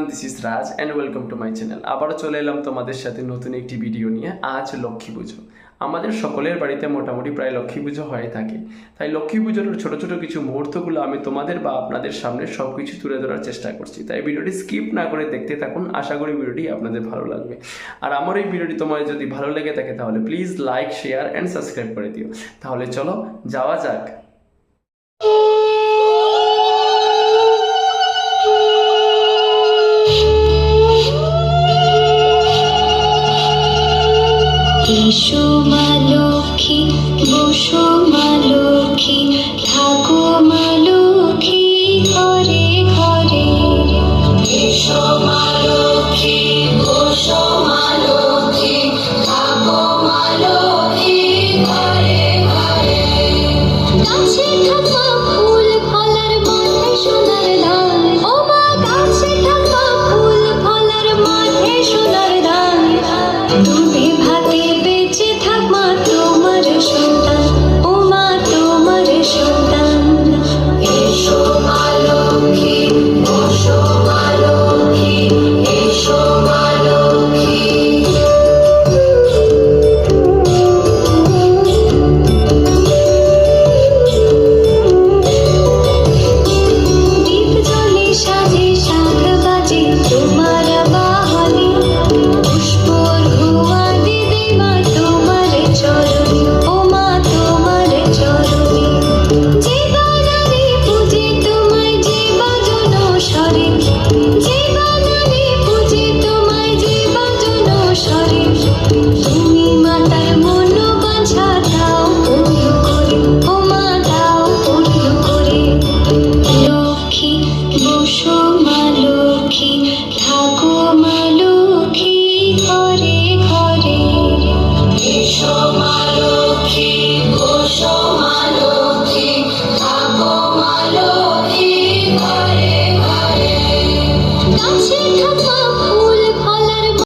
This is Raj and welcome to my channel. আবারও চলে এলাম তোমাদের সাথে নতুন একটি ভিডিও নিয়ে। আজ লক্ষ্মী পুজো। আমাদের সকলের বাড়িতে মোটামুটি প্রায় লক্ষ্মী পুজো হয়ে থাকে, তাই লক্ষ্মী পুজোর ছোটো ছোটো কিছু মুহূর্তগুলো আমি তোমাদের বা আপনাদের সামনে সব কিছু তুলে ধরার চেষ্টা করছি। তাই ভিডিওটি স্কিপ না করে দেখতে থাকুন, আশা করি ভিডিওটি আপনাদের ভালো লাগবে। আর আমার এই ভিডিওটি তোমার যদি ভালো লেগে থাকে তাহলে please like, share and subscribe করে দিও। তাহলে চলো যাওয়া যাক। এসো মা লক্ষ্মী, বসো মা লক্ষ্মী, থাকো মা লক্ষ্মী ঘরে ঘরে। এসো মা লক্ষ্মী, বসো মা লক্ষ্মী, থাকো মা লক্ষ্মী ঘরে ঘরে। গাছে থাকা ফুল ফলার মাঠে সোনার ধান, ও মা গাছে থাকা ফুল ফলার মাঠে সোনার ধান। তুমি ভাতে বেঁচে থাক মা তোমার সন্তান, ও মা তোমার সন্তান। এসো মা লক্ষ্মী, বসো মা লক্ষ্মী, এসো মা লক্ষ্মী। দীপ জ্বলে সাজে শাঁখ বাজে তোমার বাহনে, পুষ্পর ঘুয়া দিবে মা তোমার চরণে, ও মা তোমার চরণে। যে বানানে পূজে তোমায় যে বাজন স্বরে, যে বানানে পূজে তোমায় যে বাজন স্বরে। তুমি মাতার মন বাঁধা দাও পূর্ণ করে, ও মা দাও পূর্ণ করে। লক্ষ্মী বসো